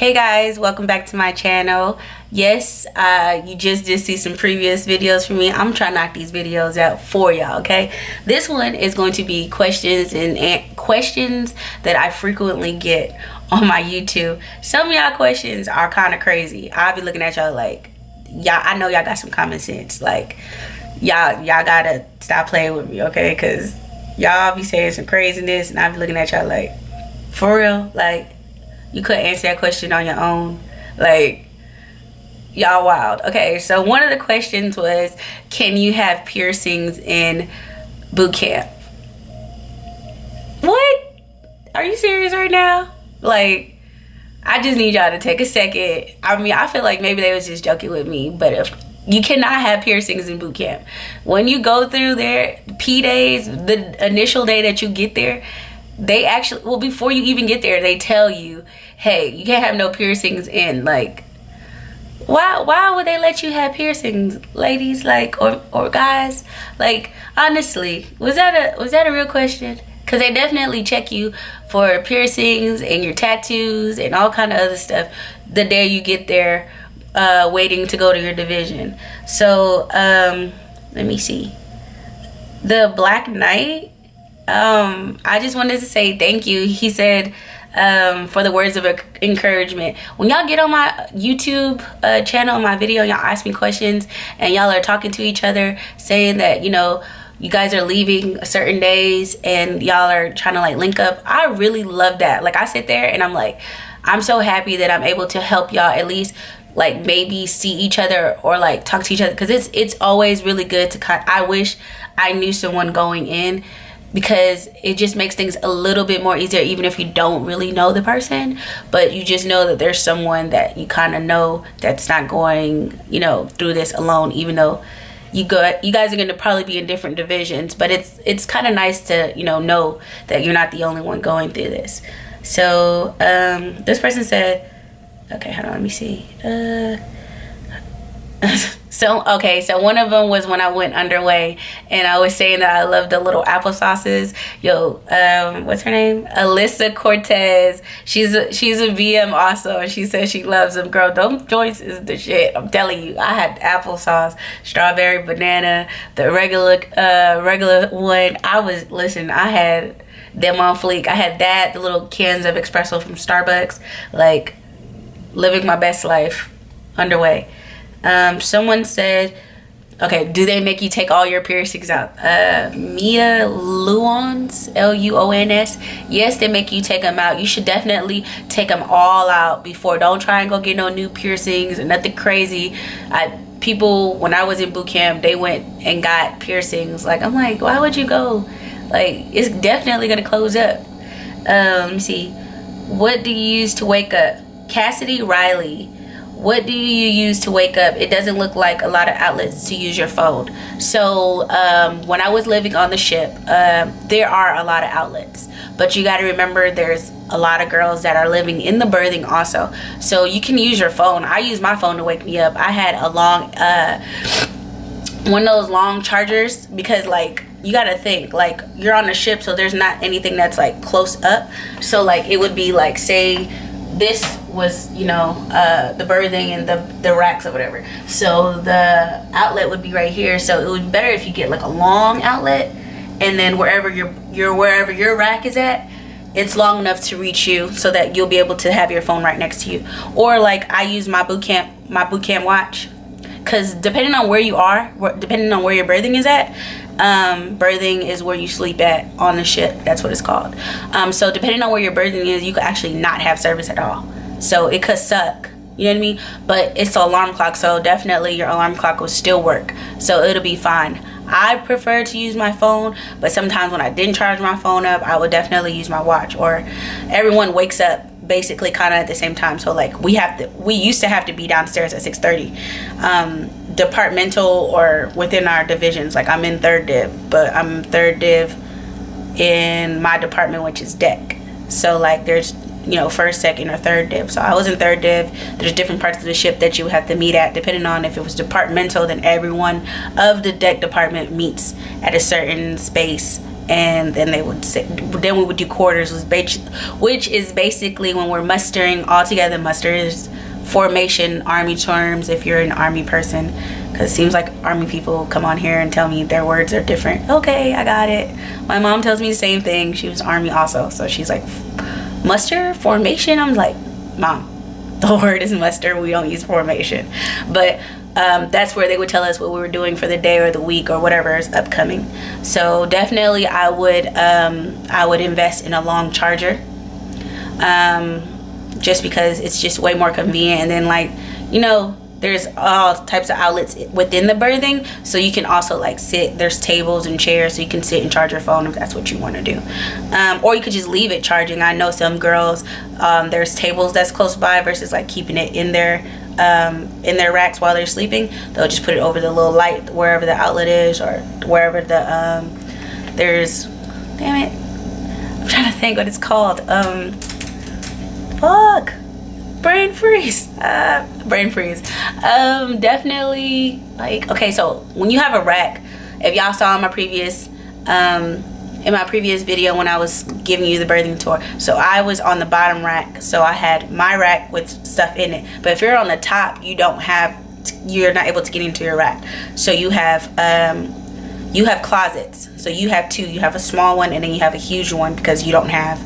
Hey guys, welcome back to my channel. Yes, you just did see some previous videos from me. I'm trying to knock these videos out for y'all, okay? This one is going to be questions and questions that I frequently get on my YouTube. Some of y'all questions are kind of crazy. I'll be looking at y'all like, y'all, I know y'all got some common sense. Like, y'all gotta stop playing with me, okay? Because y'all be saying some craziness and I'll be looking at y'all like, for real? Like, you couldn't answer that question on your own? Like, y'all wild. Okay, so one of the questions was, can you have piercings in boot camp? What? Are you serious right now? Like, I just need y'all to take a second. I mean, I feel like maybe they was just joking with me, but if you cannot have piercings in boot camp. When you go through their P days, the initial day that you get there, they actually, well, before you even get there, they tell you, hey, you can't have no piercings in. Like, why would they let you have piercings, ladies, like, or guys? Like, honestly, was that a real question? Because they definitely check you for piercings and your tattoos and all kind of other stuff the day you get there, waiting to go to your division. So let me see, the Black Knight, I just wanted to say thank you. He said, for the words of encouragement. When y'all get on my YouTube channel, my video, y'all ask me questions and y'all are talking to each other, saying that, you know, you guys are leaving certain days and y'all are trying to like link up. I really love that. Like, I sit there and I'm like, I'm so happy that I'm able to help y'all at least like maybe see each other or like talk to each other, because it's always really good to I wish I knew someone going in, because it just makes things a little bit more easier, even if you don't really know the person, but you just know that there's someone that you kind of know that's not going, you know, through this alone, even though you guys are going to probably be in different divisions, but it's kind of nice to, you know that you're not the only one going through this. So this person said, okay, hold on, let me see. So one of them was when I went underway and I was saying that I love the little applesauces. Yo, what's her name? Alyssa Cortez. She's a VM also, and she says she loves them. Girl, those joints is the shit. I'm telling you. I had applesauce, strawberry, banana, the regular one. I had them on fleek. I had that, the little cans of espresso from Starbucks. Like, living my best life underway. Someone said, okay, do they make you take all your piercings out? Mia Luons, Luons. Yes, they make you take them out. You should definitely take them all out before. Don't try and go get no new piercings or nothing crazy. People, when I was in boot camp, they went and got piercings. Like, I'm like, why would you go? Like, it's definitely gonna close up. Let me see. What do you use to wake up? Cassidy Riley. What do you use to wake up? It doesn't look like a lot of outlets to use your phone. So when I was living on the ship, there are a lot of outlets, but you got to remember there's a lot of girls that are living in the berthing also. So you can use your phone. I use my phone to wake me up. I had a long, one of those long chargers, because like, you got to think, like, you're on the ship, so there's not anything that's like close up. So like, it would be like, say this was, you know, the berthing and the racks or whatever, so the outlet would be right here. So it would be better if you get like a long outlet, and then wherever your rack is at, it's long enough to reach you, so that you'll be able to have your phone right next to you. Or like, I use my boot camp watch, because depending on where you are, depending on where your berthing is at, berthing is where you sleep at on the ship. That's what it's called. So depending on where your berthing is, you could actually not have service at all. So it could suck, you know what I mean? But it's an alarm clock, so definitely your alarm clock will still work, so it'll be fine. I prefer to use my phone, but sometimes when I didn't charge my phone up, I would definitely use my watch. Or everyone wakes up basically kind of at the same time, so like we used to have to be downstairs at 6:30, departmental or within our divisions. Like, I'm in third div, but I'm third div in my department, which is deck. So like, there's, you know, first, second, or third div. So I was in third div. There's different parts of the ship that you have to meet at, depending on if it was departmental, then everyone of the deck department meets at a certain space and then they would sit. Then we would do quarters, which is basically when we're mustering all together. Muster is formation, army terms if you're an army person, because it seems like army people come on here and tell me their words are different. Okay, I got it. My mom tells me the same thing. She was army also, so she's like, muster, formation. I'm like, Mom, the word is muster, we don't use formation. But that's where they would tell us what we were doing for the day or the week or whatever is upcoming. So definitely I would invest in a long charger, just because it's just way more convenient. And then, like, you know, there's all types of outlets within the berthing, so you can also like sit, there's tables and chairs, so you can sit and charge your phone if that's what you want to do, or you could just leave it charging. I know some girls, there's tables that's close by versus like keeping it in their racks while they're sleeping. They'll just put it over the little light wherever the outlet is, or wherever the there's, damn it, I'm trying to think what it's called, brain freeze. Definitely, like, okay, so when you have a rack, if y'all saw in my previous video when I was giving you the berthing tour, so I was on the bottom rack, so I had my rack with stuff in it. But if you're on the top, you're not able to get into your rack. So you have closets. So you have two. You have a small one and then you have a huge one, because you don't have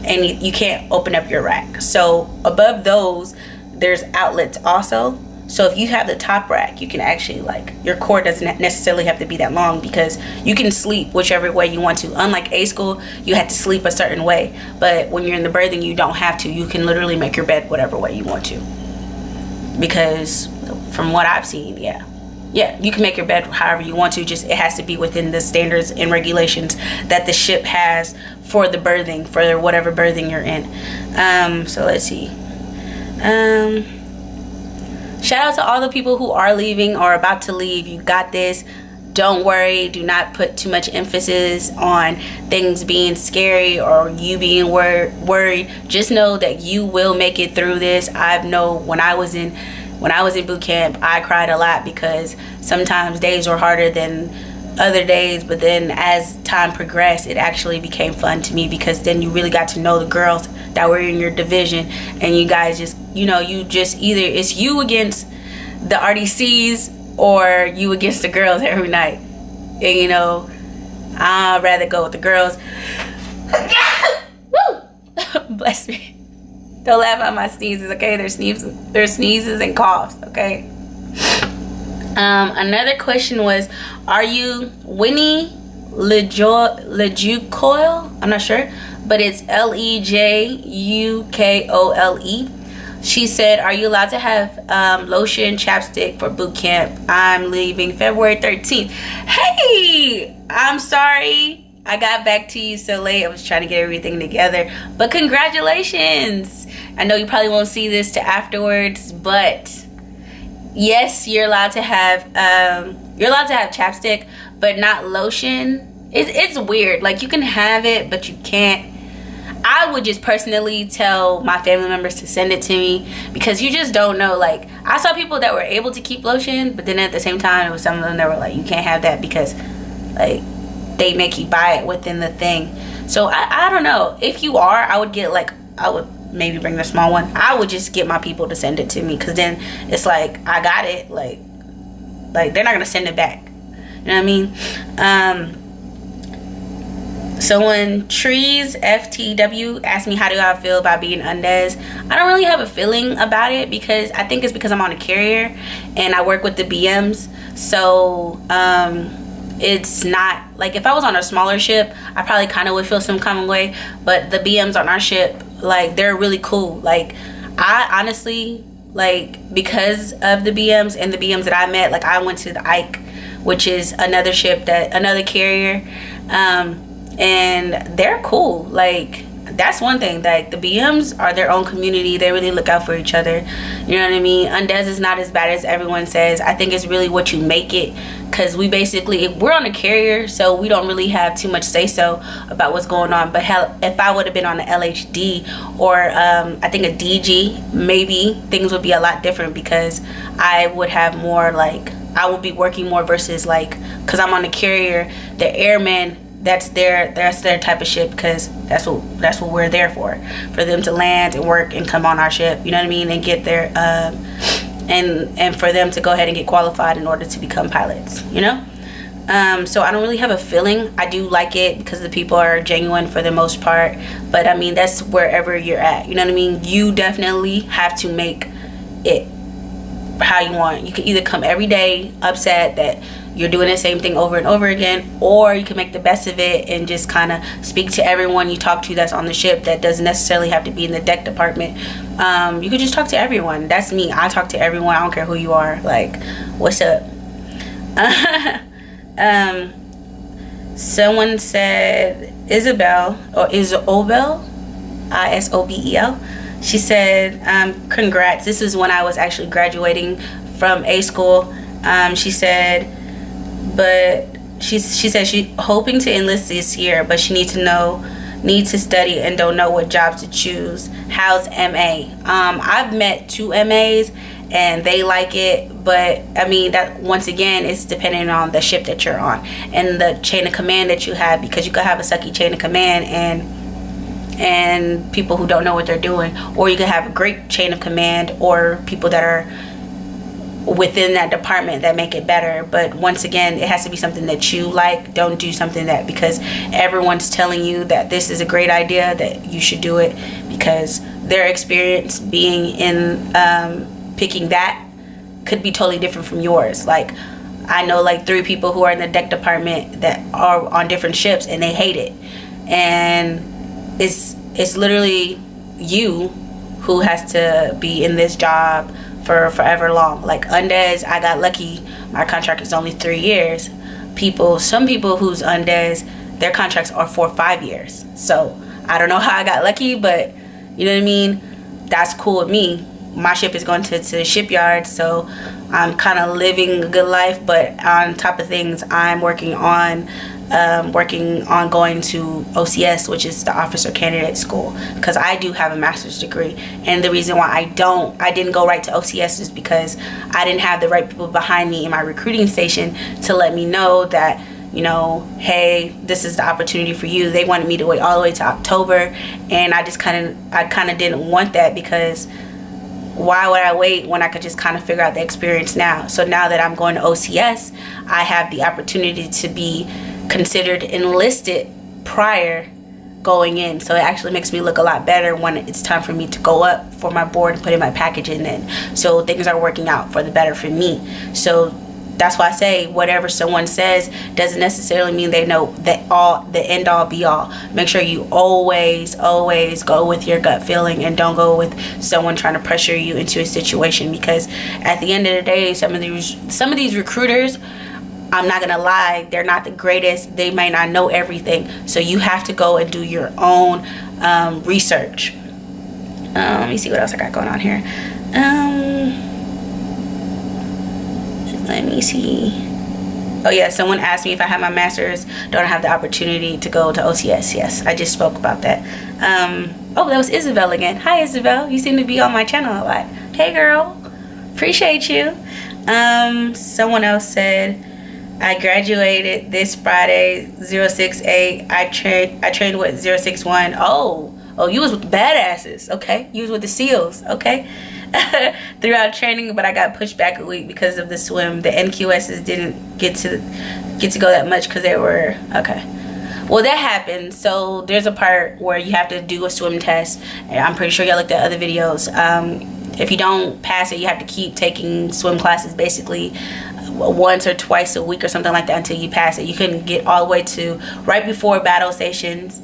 any, you can't open up your rack. So above those, there's outlets also. So if you have the top rack, you can actually, like, your cord doesn't necessarily have to be that long, because you can sleep whichever way you want to. Unlike A school, you had to sleep a certain way, but when you're in the berthing, you don't have to. You can literally make your bed whatever way you want to, because from what I've seen, yeah, you can make your bed however you want to. Just it has to be within the standards and regulations that the ship has for the berthing, for whatever berthing you're in. So let's see. Shout out to all the people who are leaving or about to leave. You got this. Don't worry. Do not put too much emphasis on things being scary or you being worried. Just know that you will make it through this. I know when I was in boot camp, I cried a lot, because sometimes days were harder than other days, but then as time progressed, it actually became fun to me, because then you really got to know the girls that were in your division, and you guys just, you know, you just either it's you against the RDCs or you against the girls every night. And you know, I'd rather go with the girls. Woo! Bless me. Don't laugh at my sneezes, okay? There's sneezes and coughs, okay? Another question was, are you Winnie Lejucole? I'm not sure, but it's Lejucole. She said, are you allowed to have lotion, chapstick for boot camp? I'm leaving February 13th. Hey, I'm sorry I got back to you so late. I was trying to get everything together, but congratulations. I know you probably won't see this to afterwards, but yes, you're allowed to have chapstick, but not lotion. It's weird. Like, you can have it, but you can't. I would just personally tell my family members to send it to me, because you just don't know. Like, I saw people that were able to keep lotion, but then at the same time, it was some of them that were like, you can't have that, because like they make you buy it within the thing. So I don't know. If you are, I would maybe bring the small one. I would just get my people to send it to me, because then it's like, I got it. Like they're not gonna send it back. You know what I mean? Someone, Trees FTW, asked me how do I feel about being undez. I don't really have a feeling about it, because I think it's because I'm on a carrier and I work with the BMs. So it's not like, if I was on a smaller ship, I probably kind of would feel some kind of way. But the BMs on our ship, like, they're really cool. Like, I honestly, like, because of the BMs and the BMs that I met, like, I went to the Ike, which is another carrier, and they're cool. Like, that's one thing. Like, the BMs are their own community. They really look out for each other. You know what I mean? Undez is not as bad as everyone says. I think it's really what you make it, because we're on a carrier, so we don't really have too much say so about what's going on. But hell, if I would have been on an LHD or I think a DG, maybe things would be a lot different, because I would have more, like, I would be working more versus, like, because I'm on a carrier, the airmen that's their type of ship, because that's what we're there for them to land and work and come on our ship, you know what I mean, and get their and for them to go ahead and get qualified in order to become pilots, you know. So I don't really have a feeling. I do like it because the people are genuine for the most part, but I mean, that's wherever you're at, you know what I mean. You definitely have to make it how you want. You can either come every day upset that you're doing the same thing over and over again, or you can make the best of it and just kind of speak to everyone you talk to that's on the ship. That doesn't necessarily have to be in the deck department. You could just talk to everyone. That's me. I talk to everyone. I don't care who you are. Like, what's up? Someone said Isabel, or Isobel, Isobel. She said, congrats. This is when I was actually graduating from A school. She said, but she said she's hoping to enlist this year, but she needs to study and don't know what jobs to choose. How's MA? I've met 2 MAs and they like it, but I mean, that once again is depending on the ship that you're on and the chain of command that you have, because you could have a sucky chain of command and people who don't know what they're doing, or you could have a great chain of command or people that are within that department that make it better. But once again, it has to be something that you like. Don't do something that because everyone's telling you that this is a great idea that you should do it, because their experience being in picking that could be totally different from yours. Like, I know like 3 people who are in the deck department that are on different ships and they hate it, and it's literally you who has to be in this job for forever long. Like Undez, I got lucky. My contract is only 3 years. Some people who's Undez, their contracts are 4 or 5 years. So I don't know how I got lucky, but you know what I mean? That's cool with me. My ship is going to the shipyard, so I'm kind of living a good life. But on top of things, I'm working on going to OCS, which is the Officer Candidate School, because I do have a master's degree. And the reason why I didn't go right to OCS is because I didn't have the right people behind me in my recruiting station to let me know that, you know, hey, this is the opportunity for you. They wanted me to wait all the way to October, and I kind of didn't want that, because why would I wait when I could just kind of figure out the experience now? So now that I'm going to OCS, I have the opportunity to be considered enlisted prior going in. So it actually makes me look a lot better when it's time for me to go up for my board and put in my package in then. So things are working out for the better for me. So that's why I say whatever someone says doesn't necessarily mean they know the end all be all. Make sure you always go with your gut feeling, and don't go with someone trying to pressure you into a situation, because at the end of the day, some of these recruiters, I'm not gonna lie, they're not the greatest. They might not know everything, so you have to go and do your own research. Let me see what else I got going on here. Let me see. Oh yeah, someone asked me if I have my master's, don't I have the opportunity to go to OCS? Yes, I just spoke about that. Oh, that was Isabel again. Hi Isabel, you seem to be on my channel a lot. Hey girl, appreciate you. Someone else said, I graduated this Friday, 068. I trained with 061. Oh, you was with the badasses, okay? You was with the SEALs, okay? Throughout training, but I got pushed back a week because of the swim. The NQSs didn't get to go that much because they were okay. Well, that happened. So there's a part where you have to do a swim test. I'm pretty sure y'all looked at other videos. If you don't pass it, you have to keep taking swim classes basically once or twice a week or something like that until you pass it. You couldn't get all the way to right before battle stations.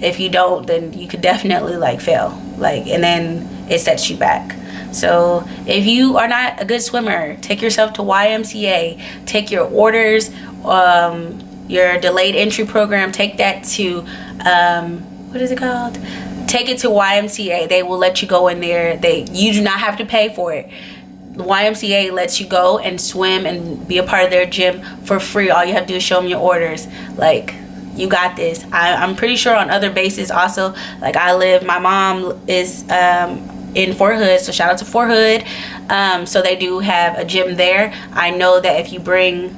If you don't, then you could definitely like fail, and then it sets you back. So if you are not a good swimmer, take yourself to YMCA, take your orders, your delayed entry program, take that to what is it called? Take it to YMCA. They will let you go in there. You do not have to pay for it. The YMCA lets you go and swim and be a part of their gym for free. All you have to do is show them your orders. You got this. I'm pretty sure on other bases also. My mom is in Fort Hood, so shout out to Fort Hood. So they do have a gym there. I know that if you bring